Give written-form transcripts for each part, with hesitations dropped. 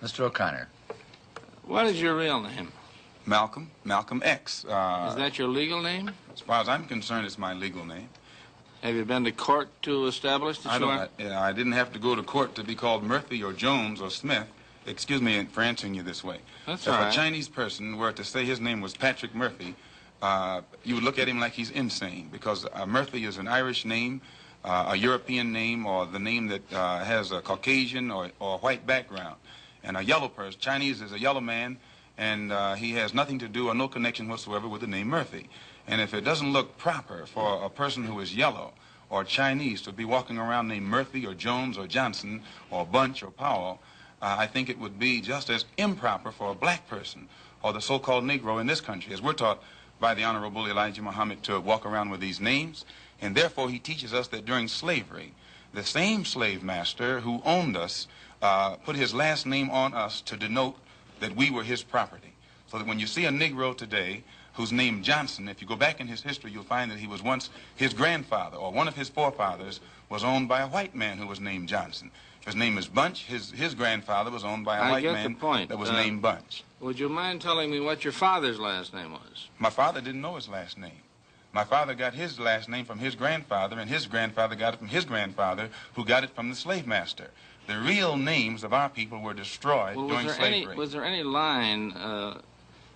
Mr. O'Connor. What is your real name? Malcolm X. Is that your legal name? As far as I'm concerned, it's my legal name. Have you been to court to establish that you are? I didn't have to go to court to be called Murphy or Jones or Smith. Excuse me for answering you this way. That's all right. If a Chinese person were to say his name was Patrick Murphy, you would look at him like he's insane, because Murphy is an Irish name, a European name, or the name that has a Caucasian or white background. And a yellow person, Chinese is a yellow man, and he has nothing to do or no connection whatsoever with the name Murphy. And if it doesn't look proper for a person who is yellow or Chinese to be walking around named Murphy or Jones or Johnson or Bunch or Powell, I think it would be just as improper for a black person or the so-called Negro in this country, as we're taught by the Honorable Elijah Muhammad, to walk around with these names. And therefore he teaches us that during slavery, the same slave master who owned us put his last name on us to denote that we were his property. So that when you see a Negro today who's named Johnson, if you go back in his history, you'll find that he was once, his grandfather or one of his forefathers was owned by a white man who was named Johnson. If his name is Bunch, his grandfather was owned by a white man that was named Bunch. Would you mind telling me what your father's last name was? My father didn't know his last name. My father got his last name from his grandfather, and his grandfather got it from his grandfather, who got it from the slave master. The real names of our people were destroyed during slavery. Was there any line,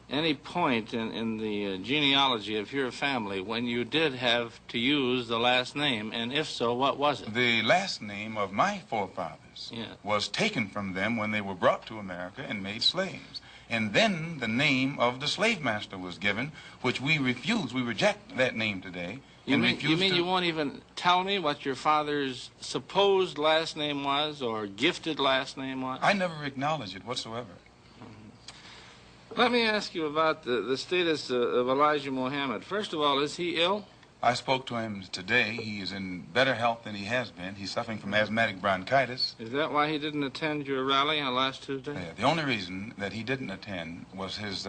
any point in the genealogy of your family when you did have to use the last name, and if so, what was it? The last name of my forefathers was taken from them when they were brought to America and made slaves. And then the name of the slave master was given, which we refuse. We reject that name today. You mean you won't even tell me what your father's supposed last name was or gifted last name was? I never acknowledge it whatsoever. Let me ask you about the status of Elijah Muhammad. First of all, is he ill? I spoke to him today. He is in better health than he has been. He's suffering from asthmatic bronchitis. Is that why he didn't attend your rally on last Tuesday? Yeah, the only reason that he didn't attend was his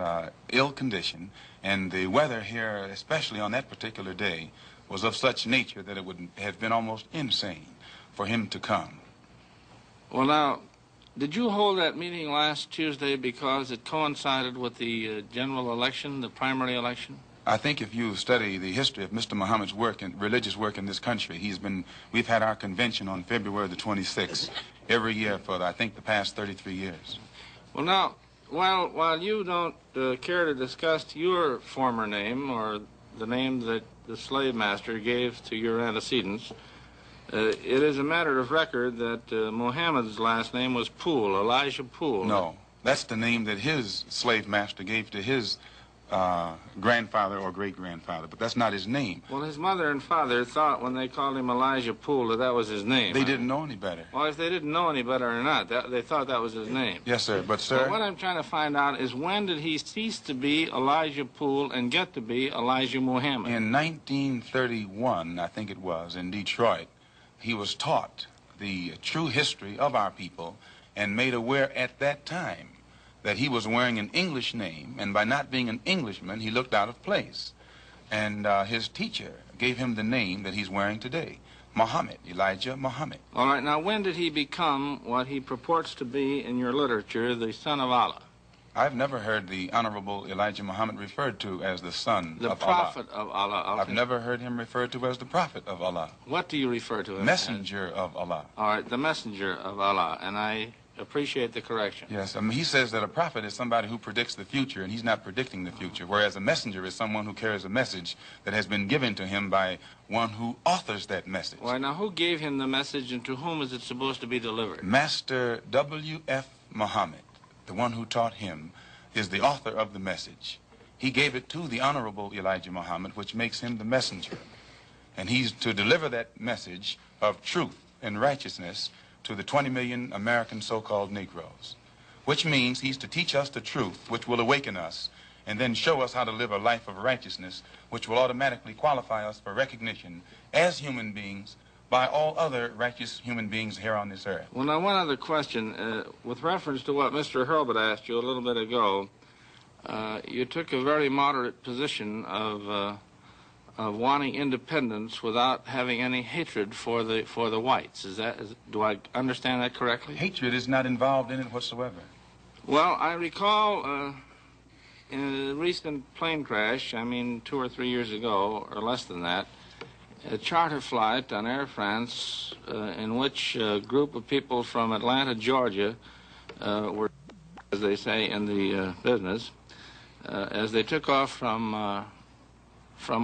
ill condition, and the weather here, especially on that particular day, was of such nature that it would have been almost insane for him to come. Well, now, did you hold that meeting last Tuesday because it coincided with the general election, the primary election? I think if you study the history of Mr. Muhammad's work and religious work in this country, we've had our convention on February the 26th every year for, I think, the past 33 years. Well, now, while you don't care to discuss your former name or the name that the slave master gave to your antecedents, it is a matter of record that Muhammad's last name was Poole, Elijah Poole. No, that's the name that his slave master gave to his grandfather or great-grandfather, but that's not his name. Well, his mother and father thought when they called him Elijah Poole that was his name. They didn't know any better. Well, if they didn't know any better or not, they thought that was his name. Yes, sir, but, sir... Well, what I'm trying to find out is when did he cease to be Elijah Poole and get to be Elijah Muhammad? In 1931, I think it was, in Detroit, he was taught the true history of our people and made aware at that time that he was wearing an English name, and by not being an Englishman, he looked out of place. And his teacher gave him the name that he's wearing today, Muhammad, Elijah Muhammad. All right, now when did he become what he purports to be in your literature, the son of Allah? I've never heard the Honorable Elijah Muhammad referred to as the son of Allah. The prophet of Allah. I've never heard him referred to as the prophet of Allah. What do you refer to him Messenger of Allah. All right, the messenger of Allah, and I appreciate the correction. Yes, he says that a prophet is somebody who predicts the future, and he's not predicting the future, whereas a messenger is someone who carries a message that has been given to him by one who authors that message. Why, now, who gave him the message, and to whom is it supposed to be delivered? Master W.F. Muhammad, the one who taught him, is the author of the message. He gave it to the Honorable Elijah Muhammad, which makes him the messenger. And he's to deliver that message of truth and righteousness to the 20 million American so-called Negroes, which means he's to teach us the truth, which will awaken us, and then show us how to live a life of righteousness, which will automatically qualify us for recognition as human beings by all other righteous human beings here on this earth. Well, now, one other question. With reference to what Mr. Hurlbut asked you a little bit ago, you took a very moderate position of wanting independence without having any hatred for the whites. Do I understand that correctly? Hatred is not involved in it whatsoever. Well, I recall in a recent plane crash, I mean 2 or 3 years ago, or less than that, a charter flight on Air France in which a group of people from Atlanta, Georgia, were, as they say in the business, as they took off from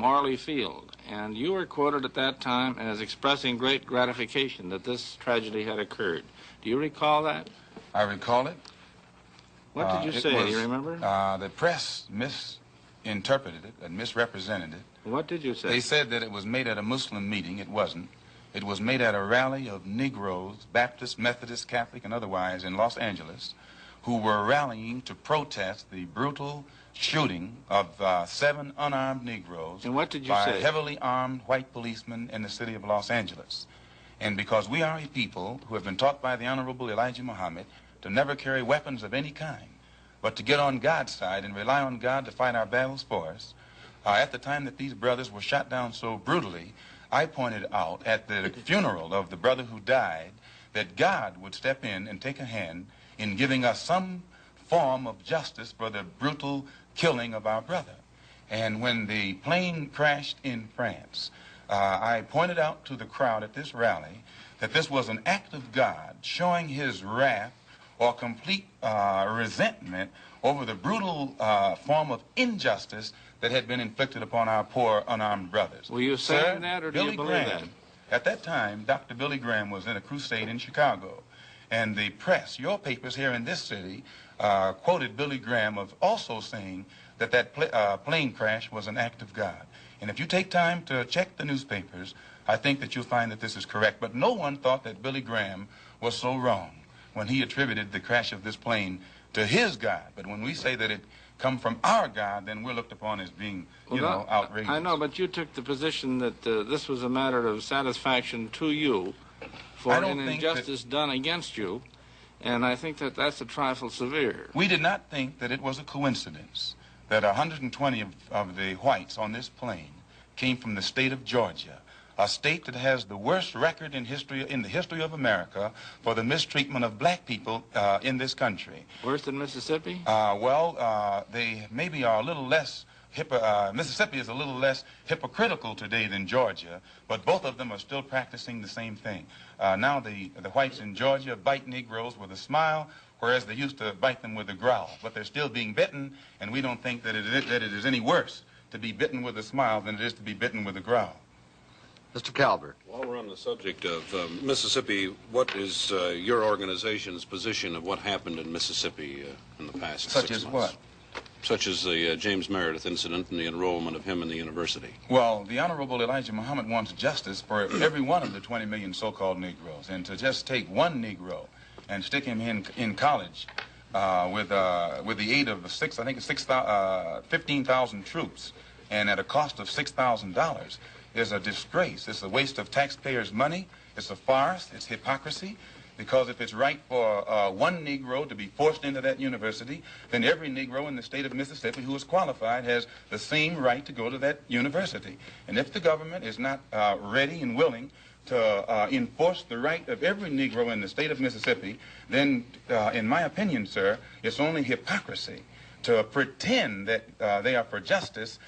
Orly Field. And you were quoted at that time as expressing great gratification that this tragedy had occurred. Do you recall that? I recall it. What did you say? Do you remember? The press misinterpreted it and misrepresented it. What did you say? They said that it was made at a Muslim meeting. It wasn't. It was made at a rally of Negroes, Baptist, Methodist, Catholic, and otherwise in Los Angeles, who were rallying to protest the brutal shooting of 7 unarmed Negroes and what did you by say? heavily armed white policemen in the city of Los Angeles. And because we are a people who have been taught by the Honorable Elijah Muhammad to never carry weapons of any kind, but to get on God's side and rely on God to fight our battles for us, at the time that these brothers were shot down so brutally, I pointed out at the funeral of the brother who died that God would step in and take a hand in giving us some form of justice for the brutal killing of our brother. And when the plane crashed in France, I pointed out to the crowd at this rally that this was an act of God showing his wrath or complete resentment over the brutal form of injustice that had been inflicted upon our poor unarmed brothers. Were you saying that, or do you believe that? At that time, Dr. Billy Graham was in a crusade in Chicago, and the press, your papers here in this city, quoted Billy Graham of also saying that plane crash was an act of God. And if you take time to check the newspapers, I think that you'll find that this is correct. But no one thought that Billy Graham was so wrong when he attributed the crash of this plane to his God. But when we say that it come from our God, then we're looked upon as being, outrageous. I know, but you took the position that this was a matter of satisfaction to you for an injustice done against you, and I think that that's a trifle severe. We did not think that it was a coincidence that 120 of the whites on this plane came from the state of Georgia, a state that has the worst record in the history of America for the mistreatment of black people in this country. Worse than Mississippi? They maybe are a little less Mississippi is a little less hypocritical today than Georgia, but both of them are still practicing the same thing. Now the whites in Georgia bite Negroes with a smile, whereas they used to bite them with a growl. But they're still being bitten, and we don't think that it is any worse to be bitten with a smile than it is to be bitten with a growl. Mr. Calvert. While we're on the subject of Mississippi, what is your organization's position of what happened in Mississippi in the past 6 months? Such as what? Such as the James Meredith incident and the enrollment of him in the university. Well, the Honorable Elijah Muhammad wants justice for every one of the 20 million so-called Negroes. And to just take one Negro and stick him in college with the aid of 15,000 troops and at a cost of $6,000 is a disgrace. It's a waste of taxpayers' money. It's a farce. It's hypocrisy. Because if it's right for one Negro to be forced into that university, then every Negro in the state of Mississippi who is qualified has the same right to go to that university. And if the government is not ready and willing to enforce the right of every Negro in the state of Mississippi, then, in my opinion, sir, it's only hypocrisy to pretend that they are for justice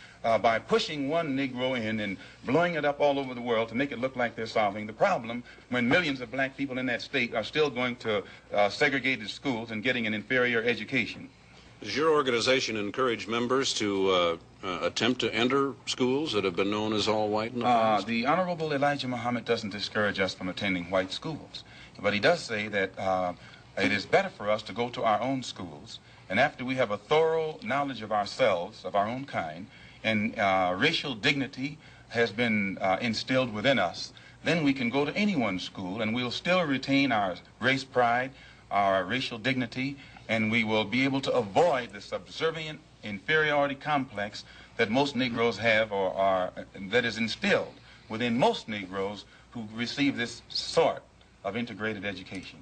by pushing one Negro in and blowing it up all over the world to make it look like they're solving the problem when millions of black people in that state are still going to segregated schools and getting an inferior education. Does your organization encourage members to attempt to enter schools that have been known as all white in the past? The Honorable Elijah Muhammad doesn't discourage us from attending white schools, but he does say that it is better for us to go to our own schools, and after we have a thorough knowledge of ourselves, of our own kind, and racial dignity has been instilled within us, then we can go to anyone's school and we'll still retain our race pride, our racial dignity, and we will be able to avoid the subservient inferiority complex that most Negroes have or that is instilled within most Negroes who receive this sort of integrated education.